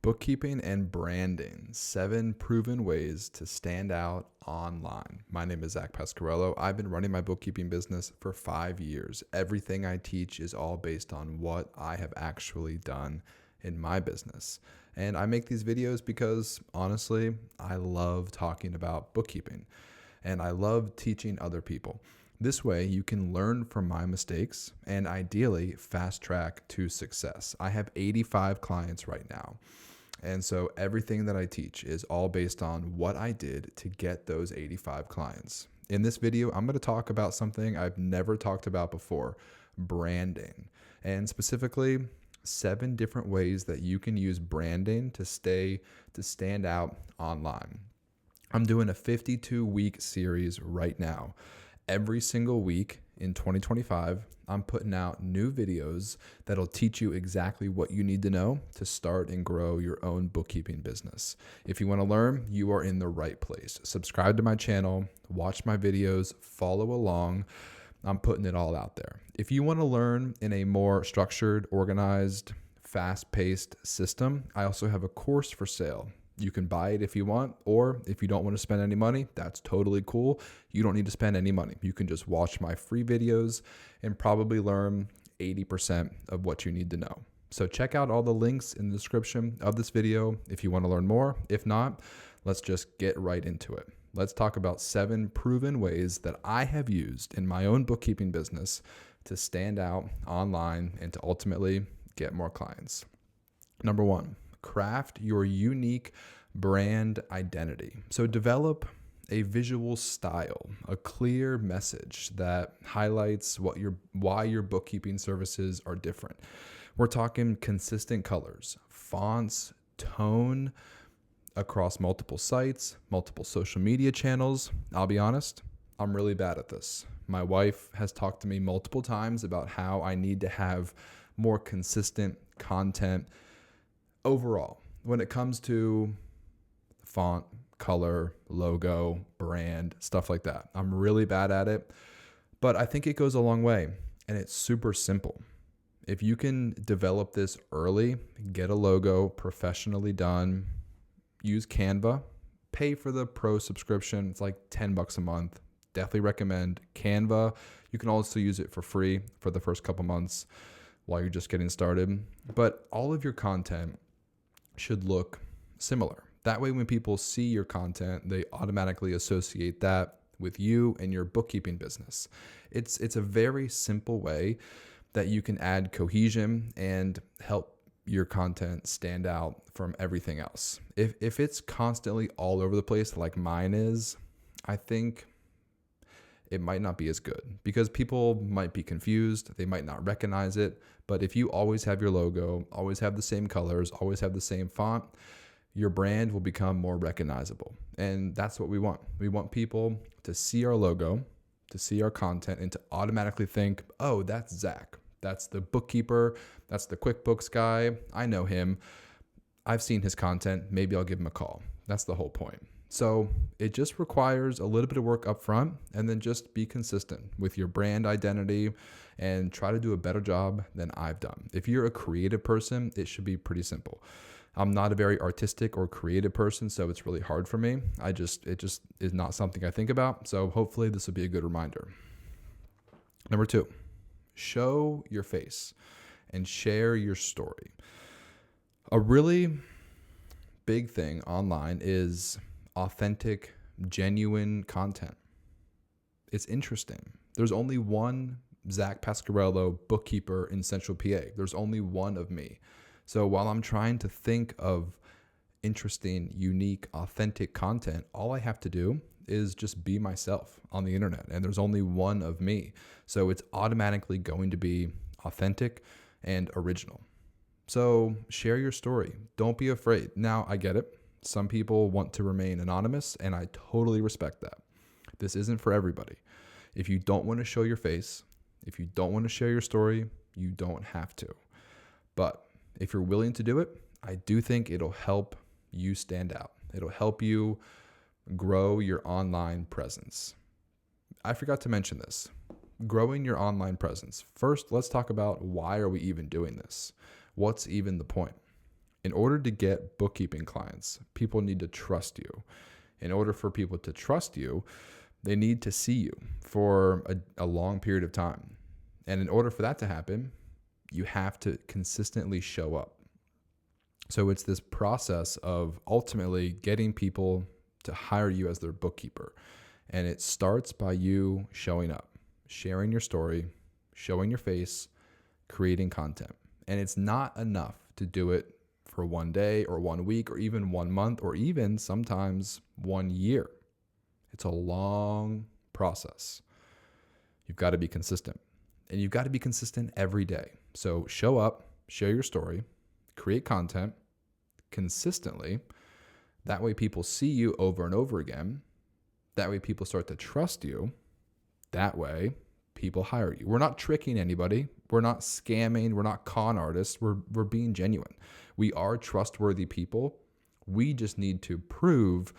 Bookkeeping and branding, 7 proven ways to stand out online. My name is Zach Pasquarello. I've been running my bookkeeping business for 5 years. Everything I teach is all based on what I have actually done in my business. And I make these videos because honestly, I love talking about bookkeeping and I love teaching other people. This way, you can learn from my mistakes and ideally fast track to success. I have 85 clients right now. And so everything that I teach is all based on what I did to get those 85 clients. In this video, I'm going to talk about something I've never talked about before, branding. And specifically, 7 different ways that you can use branding to stand out online. I'm doing a 52-week series right now. Every single week in 2025, I'm putting out new videos that'll teach you exactly what you need to know to start and grow your own bookkeeping business. If you want to learn, you are in the right place. Subscribe to my channel, watch my videos, follow along. I'm putting it all out there. If you want to learn in a more structured, organized, fast-paced system, I also have a course for sale. You can buy it if you want, or if you don't want to spend any money, that's totally cool. You don't need to spend any money. You can just watch my free videos and probably learn 80% of what you need to know. So check out all the links in the description of this video if you want to learn more. If not, let's just get right into it. Let's talk about 7 proven ways that I have used in my own bookkeeping business to stand out online and to ultimately get more clients. Number 1. Craft your unique brand identity. So develop a visual style, a clear message that highlights why your bookkeeping services are different. We're talking consistent colors, fonts, tone across multiple sites, multiple social media channels. I'll be honest, I'm really bad at this. My wife has talked to me multiple times about how I need to have more consistent content. Overall, when it comes to font, color, logo, brand, stuff like that, I'm really bad at it, but I think it goes a long way and it's super simple. If you can develop this early, get a logo professionally done, use Canva, pay for the pro subscription. It's like $10 a month. Definitely recommend Canva. You can also use it for free for the first couple months while you're just getting started. But all of your content should look similar. That way, when people see your content, they automatically associate that with you and your bookkeeping business. It's a very simple way that you can add cohesion and help your content stand out from everything else. If it's constantly all over the place like mine is, I think it might not be as good because people might be confused. They might not recognize it. But if you always have your logo, always have the same colors, always have the same font, your brand will become more recognizable. And that's what we want. We want people to see our logo, to see our content, and to automatically think, oh, that's Zach. That's the bookkeeper. That's the QuickBooks guy. I know him. I've seen his content. Maybe I'll give him a call. That's the whole point. So it just requires a little bit of work up front and then just be consistent with your brand identity and try to do a better job than I've done. If you're a creative person, it should be pretty simple. I'm not a very artistic or creative person, so it's really hard for me. It just is not something I think about. So hopefully this will be a good reminder. Number 2, show your face and share your story. A really big thing online is authentic, genuine content. It's interesting. There's only one Zach Pasquarello bookkeeper in Central PA. There's only one of me. So while I'm trying to think of interesting, unique, authentic content, all I have to do is just be myself on the internet. And there's only one of me. So it's automatically going to be authentic and original. So share your story. Don't be afraid. Now, I get it. Some people want to remain anonymous, and I totally respect that. This isn't for everybody. If you don't want to show your face, if you don't want to share your story, you don't have to. But if you're willing to do it, I do think it'll help you stand out. It'll help you grow your online presence. I forgot to mention this. Growing your online presence. First, let's talk about why are we even doing this? What's even the point? In order to get bookkeeping clients, people need to trust you. In order for people to trust you, they need to see you for a long period of time. And in order for that to happen, you have to consistently show up. So it's this process of ultimately getting people to hire you as their bookkeeper. And it starts by you showing up, sharing your story, showing your face, creating content. And it's not enough to do it for one day or 1 week or even 1 month or even sometimes 1 year. It's a long process. You've got to be consistent, and you've got to be consistent every day. So show up, share your story, create content consistently. That way people see you over and over again. That way people start to trust you. That way people hire you. We're not tricking anybody. We're not scamming. We're not con artists. We're being genuine. We are trustworthy people. We just need to prove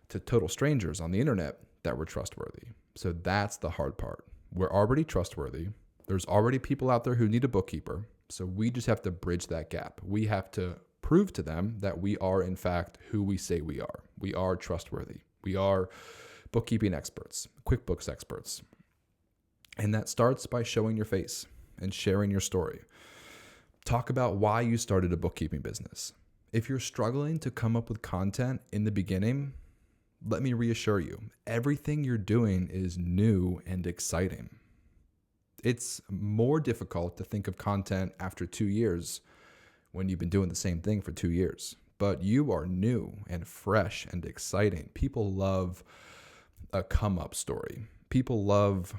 to total strangers on the internet that we're trustworthy. So that's the hard part. We're already trustworthy. There's already people out there who need a bookkeeper. So we just have to bridge that gap. We have to prove to them that we are, in fact, who we say we are. We are trustworthy. We are bookkeeping experts, QuickBooks experts. And that starts by showing your face and sharing your story. Talk about why you started a bookkeeping business. If you're struggling to come up with content in the beginning, let me reassure you, everything you're doing is new and exciting. It's more difficult to think of content after 2 years when you've been doing the same thing for 2 years. But you are new and fresh and exciting. People love a come-up story. People love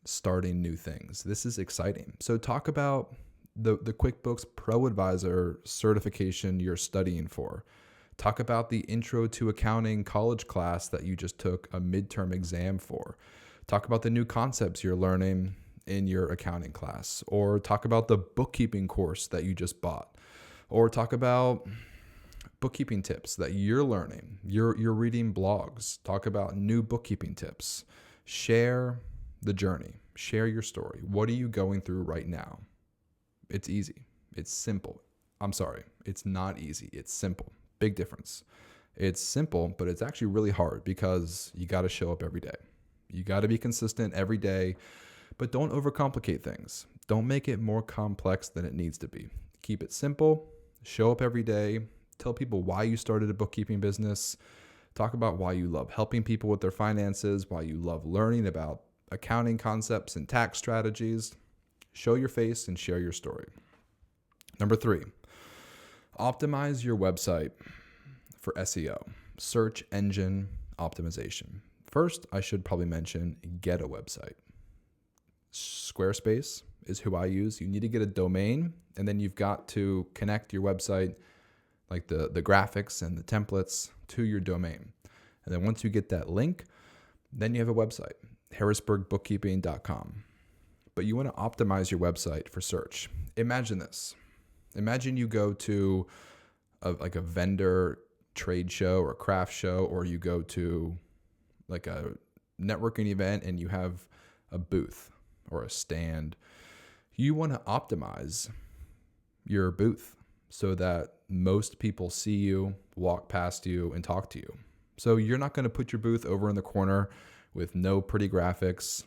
starting new things. This is exciting. So talk about the QuickBooks Pro Advisor certification you're studying for. Talk about the Intro to Accounting college class that you just took a midterm exam for. Talk about the new concepts you're learning in your accounting class, or talk about the bookkeeping course that you just bought, or talk about bookkeeping tips that you're learning. You're reading blogs. Talk about new bookkeeping tips. Share the journey. Share your story. What are you going through right now? It's easy. It's simple. I'm sorry. It's not easy. It's simple. Big difference. It's simple, but it's actually really hard because you got to show up every day. You got to be consistent every day, but don't overcomplicate things. Don't make it more complex than it needs to be. Keep it simple. Show up every day. Tell people why you started a bookkeeping business. Talk about why you love helping people with their finances, why you love learning about accounting concepts and tax strategies. Show your face and share your story. Number 3, optimize your website for SEO, search engine optimization. First, I should probably mention get a website. Squarespace is who I use. You need to get a domain, and then you've got to connect your website, like the graphics and the templates, to your domain. And then once you get that link, then you have a website, harrisburgbookkeeping.com. But you want to optimize your website for search. Imagine this. Imagine you go to a vendor trade show or craft show, or you go to like a networking event and you have a booth or a stand. You want to optimize your booth so that most people see you, walk past you, and talk to you. So you're not going to put your booth over in the corner with no pretty graphics,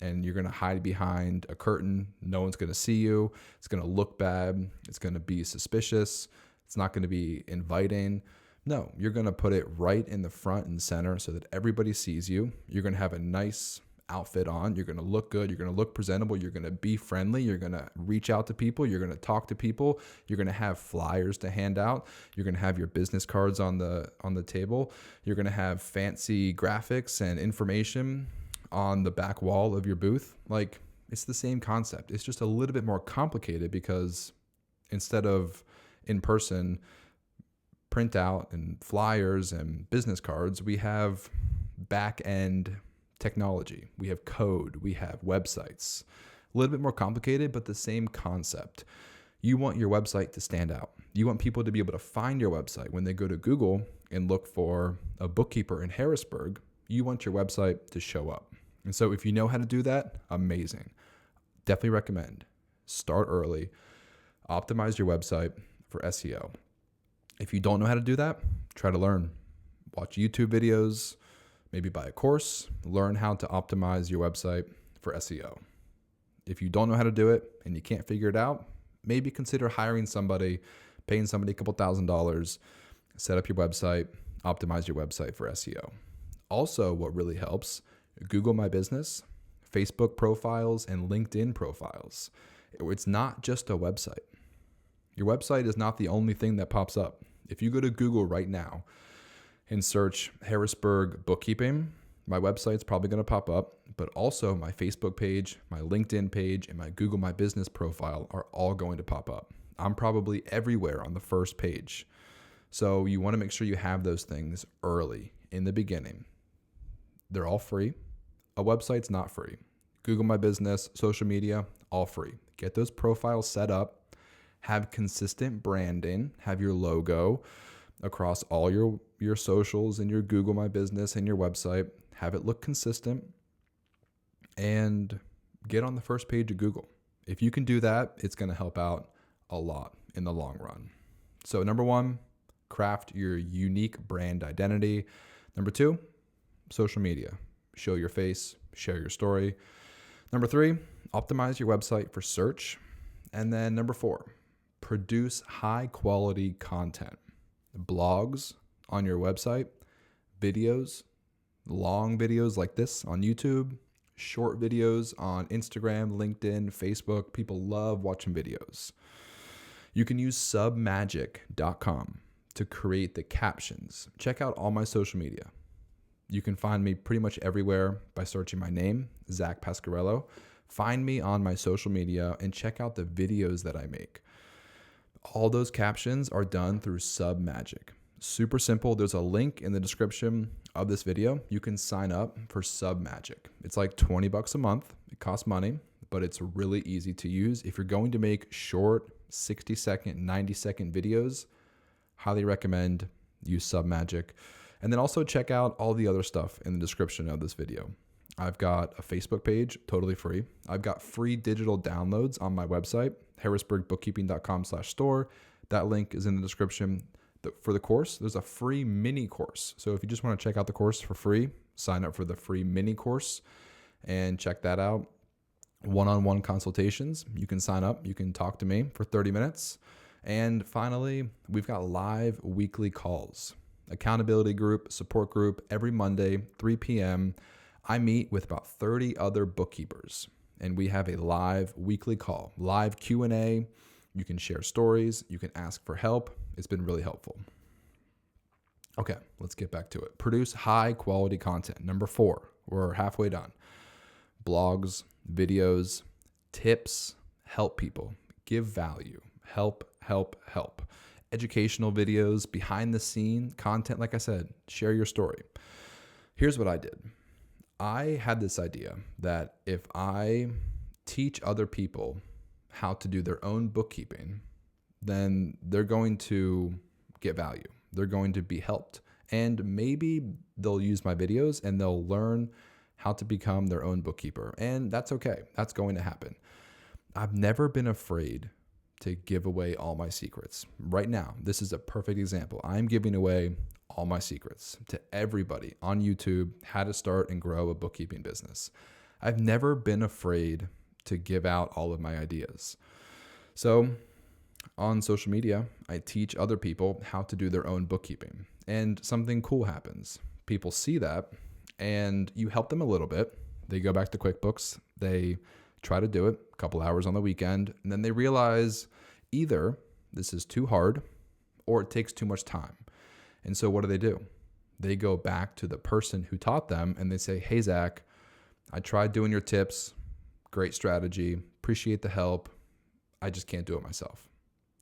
and you're going to hide behind a curtain. No one's going to see you. It's going to look bad. It's going to be suspicious. It's not going to be inviting. No, you're going to put it right in the front and center so that everybody sees you. You're going to have a nice outfit on. You're going to look good. You're going to look presentable. You're going to be friendly. You're going to reach out to people. You're going to talk to people. You're going to have flyers to hand out. You're going to have your business cards on the table. You're going to have fancy graphics and information on the back wall of your booth. Like, it's the same concept. It's just a little bit more complicated because instead of in person printout and flyers and business cards, we have back end technology. We have code. We have websites. A little bit more complicated, but the same concept. You want your website to stand out. You want people to be able to find your website when they go to Google and look for a bookkeeper in Harrisburg. You want your website to show up. And so if you know how to do that, amazing. Definitely recommend. Start early. Optimize your website for SEO. If you don't know how to do that, try to learn. Watch YouTube videos, maybe buy a course, learn how to optimize your website for SEO. If you don't know how to do it and you can't figure it out, maybe consider hiring somebody, paying somebody a couple $1,000s, set up your website, optimize your website for SEO. Also, what really helps, Google My Business, Facebook profiles, and LinkedIn profiles. It's not just a website. Your website is not the only thing that pops up. If you go to Google right now and search Harrisburg Bookkeeping, my website's probably going to pop up, but also my Facebook page, my LinkedIn page, and my Google My Business profile are all going to pop up. I'm probably everywhere on the first page. So you want to make sure you have those things early in the beginning. They're all free. A website's not free. Google My Business, social media, all free. Get those profiles set up. Have consistent branding. Have your logo across all your socials and your Google My Business and your website. Have it look consistent and get on the first page of Google. If you can do that, it's going to help out a lot in the long run. So number one, craft your unique brand identity. Number two, social media. Show your face, share your story. Number three, optimize your website for search. And then number four, produce high quality content. Blogs on your website, videos, long videos like this on YouTube, short videos on Instagram, LinkedIn, Facebook. People love watching videos. You can use submagic.com to create the captions. Check out all my social media. You can find me pretty much everywhere by searching my name, Zach Pasquarello. Find me on my social media and check out the videos that I make. All those captions are done through Submagic. Super simple. There's a link in the description of this video. You can sign up for Submagic. It's like $20 a month. It costs money, but it's really easy to use. If you're going to make short 60-second, 90-second videos, highly recommend use Submagic. And then also check out all the other stuff in the description of this video. I've got a Facebook page, totally free. I've got free digital downloads on my website, harrisburgbookkeeping.com/store. That link is in the description. For the course, there's a free mini course. So if you just want to check out the course for free, sign up for the free mini course and check that out. One-on-one consultations. You can sign up. You can talk to me for 30 minutes. And finally, we've got live weekly calls. Accountability group, support group, every Monday, 3 p.m. I meet with about 30 other bookkeepers, and we have a live weekly call, live Q&A. You can share stories. You can ask for help. It's been really helpful. Okay, let's get back to it. Produce high quality content. Number four, we're halfway done. Blogs, videos, tips, help people, give value, help. Educational videos, behind the scene content. Like I said, share your story. Here's what I did. I had this idea that if I teach other people how to do their own bookkeeping, then they're going to get value. They're going to be helped. And maybe they'll use my videos and they'll learn how to become their own bookkeeper. And that's okay. That's going to happen. I've never been afraid to give away all my secrets. Right now, this is a perfect example. I'm giving away all my secrets to everybody on YouTube, how to start and grow a bookkeeping business. I've never been afraid to give out all of my ideas. So on social media, I teach other people how to do their own bookkeeping, and something cool happens. People see that and you help them a little bit. They go back to QuickBooks, they try to do it a couple hours on the weekend, and then they realize either this is too hard or it takes too much time. And so what do? They go back to the person who taught them and they say, hey, Zach, I tried doing your tips. Great strategy. Appreciate the help. I just can't do it myself.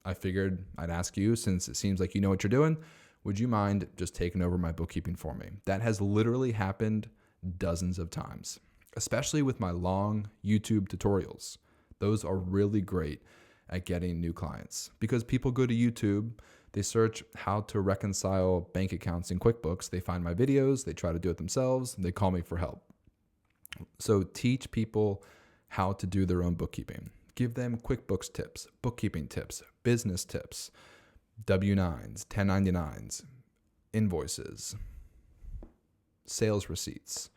I figured I'd ask you, since it seems like you know what you're doing, would you mind just taking over my bookkeeping for me? That has literally happened dozens of times, especially with my long YouTube tutorials. Those are really great at getting new clients because people go to YouTube, they search how to reconcile bank accounts in QuickBooks, they find my videos, they try to do it themselves, and they call me for help. So teach people how to do their own bookkeeping. Give them QuickBooks tips, bookkeeping tips, business tips, W-9s, 1099s, invoices, sales receipts,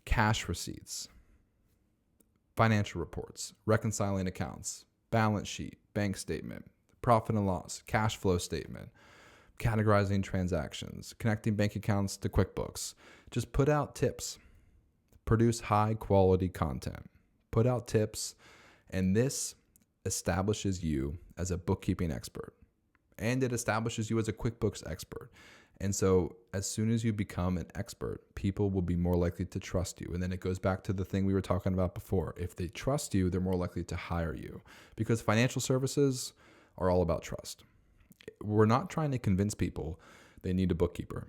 cash receipts, financial reports, reconciling accounts, balance sheet, bank statement, profit and loss, cash flow statement, categorizing transactions, connecting bank accounts to QuickBooks. Just put out tips. Produce high quality content. Put out tips, and this establishes you as a bookkeeping expert. And it establishes you as a QuickBooks expert. And so as soon as you become an expert, people will be more likely to trust you. And then it goes back to the thing we were talking about before. If they trust you, they're more likely to hire you, because financial services are all about trust. We're not trying to convince people they need a bookkeeper.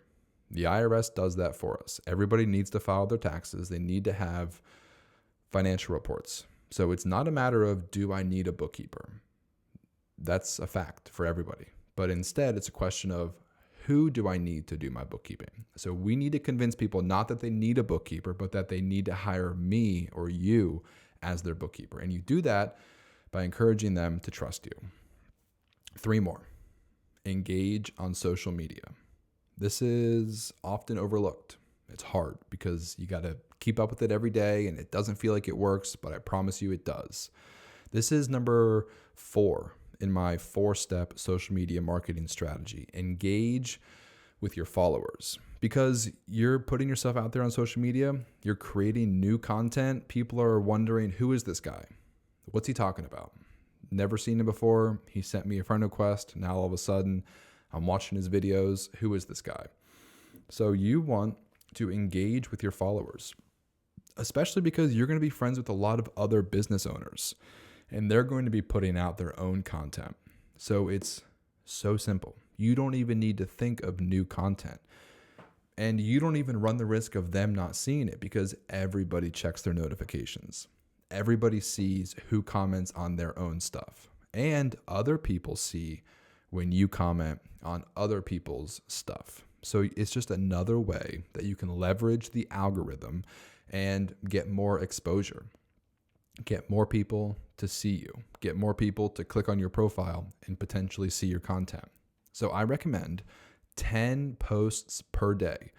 The IRS does that for us. Everybody needs to file their taxes. They need to have financial reports. So it's not a matter of, do I need a bookkeeper? That's a fact for everybody. But instead, it's a question of, who do I need to do my bookkeeping? So we need to convince people not that they need a bookkeeper, but that they need to hire me or you as their bookkeeper. And you do that by encouraging them to trust you. 3 more. Engage on social media. This is often overlooked. It's hard because you got to keep up with it every day and it doesn't feel like it works, but I promise you it does. This is number 4 in my 4-step social media marketing strategy. Engage with your followers, because you're putting yourself out there on social media. You're creating new content. People are wondering, who is this guy? What's he talking about? Never seen him before. He sent me a friend request. Now all of a sudden I'm watching his videos. Who is this guy? So you want to engage with your followers, especially because you're going to be friends with a lot of other business owners and they're going to be putting out their own content. So it's so simple. You don't even need to think of new content, and you don't even run the risk of them not seeing it, because everybody checks their notifications. Everybody sees who comments on their own stuff, and other people see when you comment on other people's stuff. So it's just another way that you can leverage the algorithm and get more exposure, get more people to see you, get more people to click on your profile and potentially see your content. So I recommend 10 posts per day.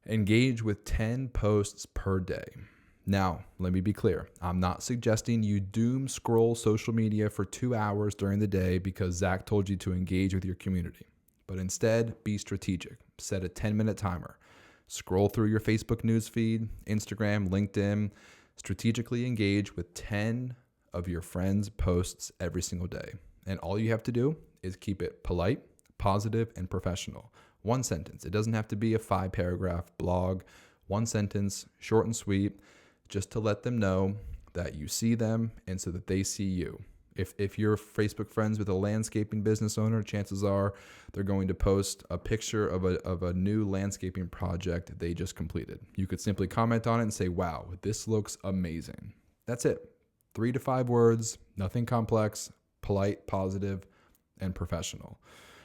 Engage with 10 posts per day. Now, let me be clear. I'm not suggesting you doom scroll social media for 2 hours during the day because Zach told you to engage with your community. But instead, be strategic. Set a 10-minute timer. Scroll through your Facebook newsfeed, Instagram, LinkedIn. Strategically engage with 10 of your friends' posts every single day. And all you have to do is keep it polite, positive, and professional. 1 sentence. It doesn't have to be a 5-paragraph blog. 1 sentence, short and sweet, just to let them know that you see them and so that they see you. If you're Facebook friends with a landscaping business owner, chances are they're going to post a picture of a new landscaping project they just completed. You could simply comment on it and say, wow, this looks amazing. That's it. 3 to 5 words, nothing complex, polite, positive, and professional.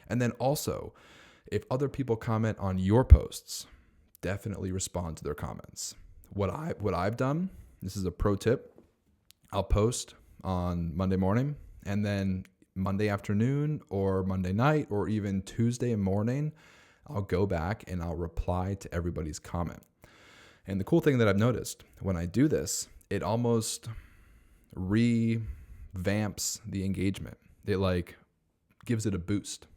And then also, if other people comment on your posts, definitely respond to their comments. What I've done, this is a pro tip, I'll post on Monday morning, and then Monday afternoon or Monday night or even Tuesday morning, I'll go back and I'll reply to everybody's comment. And the cool thing that I've noticed when I do this, it almost revamps the engagement. It gives it a boost.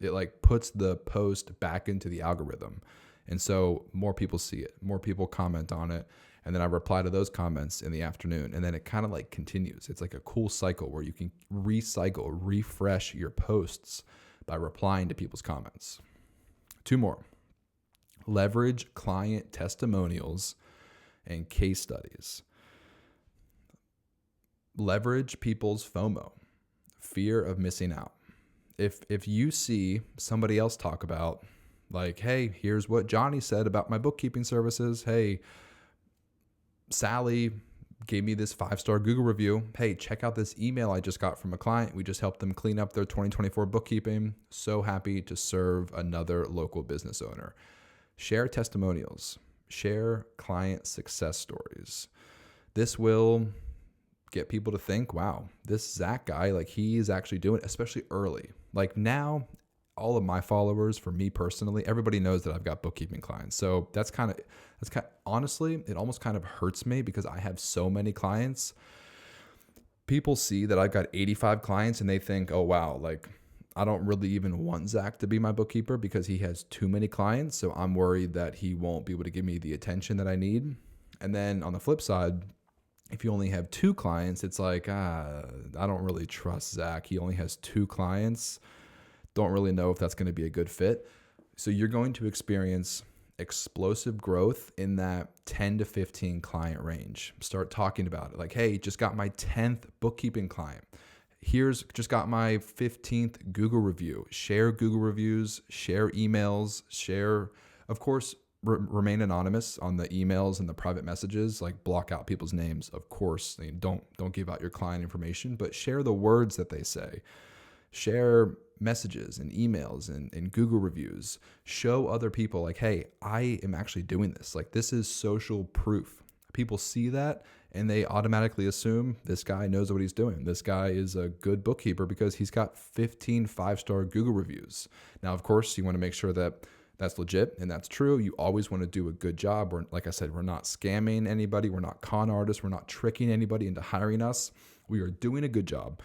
It puts the post back into the algorithm. And so more people see it, more people comment on it. And then I reply to those comments in the afternoon. And then it kind of continues. It's like a cool cycle where you can refresh your posts by replying to people's comments. 2 more. Leverage client testimonials and case studies. Leverage people's FOMO, fear of missing out. If you see somebody else talk about, hey, here's what Johnny said about my bookkeeping services. Hey, Sally gave me this 5-star Google review. Hey, check out this email I just got from a client. We just helped them clean up their 2024 bookkeeping. So happy to serve another local business owner. Share testimonials. Share client success stories. This will get people to think, wow, this Zach guy, he's actually doing it, especially early. Like now, all of my followers, for me personally, everybody knows that I've got bookkeeping clients. So honestly, it almost kind of hurts me because I have so many clients. People see that I've got 85 clients and they think, oh, wow, like I don't really even want Zach to be my bookkeeper because he has too many clients. So I'm worried that he won't be able to give me the attention that I need. And then on the flip side, if you only have 2 clients, it's like, I don't really trust Zach. He only has 2 clients. Don't really know if that's going to be a good fit. So you're going to experience explosive growth in that 10 to 15 client range. Start talking about it. Like, hey, just got my 10th bookkeeping client. Just got my 15th Google review. Share Google reviews, share emails, of course, remain anonymous on the emails and the private messages, like block out people's names. Of course, don't give out your client information, but share the words that they say. Share messages and emails and Google reviews. Show other people like, hey, I am actually doing this. Like, this is social proof. People see that and they automatically assume this guy knows what he's doing. This guy is a good bookkeeper because he's got 15 5-star Google reviews. Now, of course, you want to make sure that that's legit and that's true. You always want to do a good job. Like I said, we're not scamming anybody. We're not con artists. We're not tricking anybody into hiring us. We are doing a good job.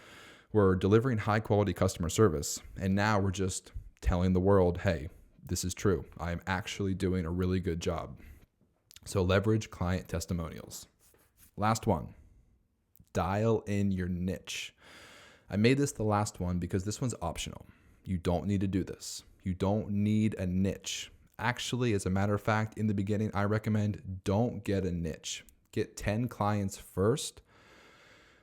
We're delivering high quality customer service. And now we're just telling the world, hey, this is true. I am actually doing a really good job. So leverage client testimonials. Last one, dial in your niche. I made this the last one because this one's optional. You don't need to do this. You don't need a niche. Actually, as a matter of fact, in the beginning, I recommend don't get a niche. Get 10 clients first.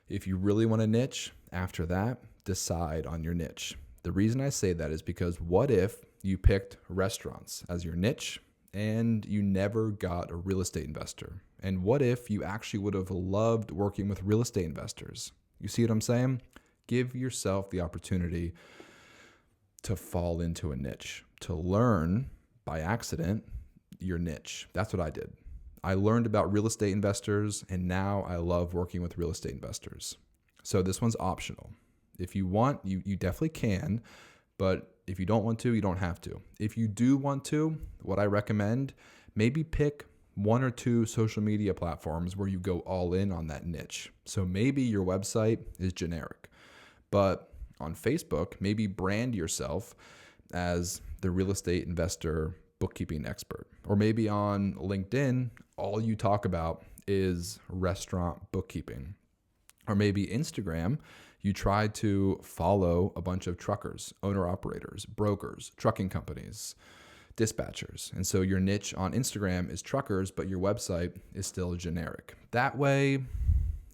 If you really want a niche, after that, decide on your niche. The reason I say that is because what if you picked restaurants as your niche and you never got a real estate investor? And what if you actually would have loved working with real estate investors? You see what I'm saying? Give yourself the opportunity to fall into a niche, to learn by accident your niche. That's what I did. I learned about real estate investors, and now I love working with real estate investors. So this one's optional. If you want, you definitely can, but if you don't want to, you don't have to. If you do want to, what I recommend, maybe pick 1 or 2 social media platforms where you go all in on that niche. So maybe your website is generic, but on Facebook, maybe brand yourself as the real estate investor bookkeeping expert. Or maybe on LinkedIn, all you talk about is restaurant bookkeeping. Or maybe Instagram, you try to follow a bunch of truckers, owner-operators, brokers, trucking companies, dispatchers. And so your niche on Instagram is truckers, but your website is still generic. That way,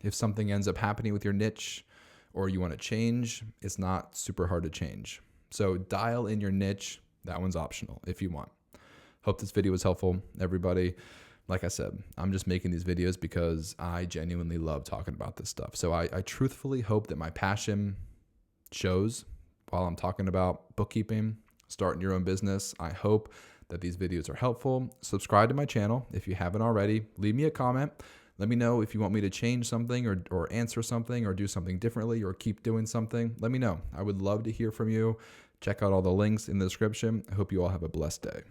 if something ends up happening with your niche or you want to change, it's not super hard to change. So dial in your niche. That one's optional if you want. Hope this video was helpful, everybody. Like I said, I'm just making these videos because I genuinely love talking about this stuff. So I truthfully hope that my passion shows while I'm talking about bookkeeping, starting your own business. I hope that these videos are helpful. Subscribe to my channel if you haven't already. Leave me a comment. Let me know if you want me to change something or answer something or do something differently or keep doing something. Let me know. I would love to hear from you. Check out all the links in the description. I hope you all have a blessed day.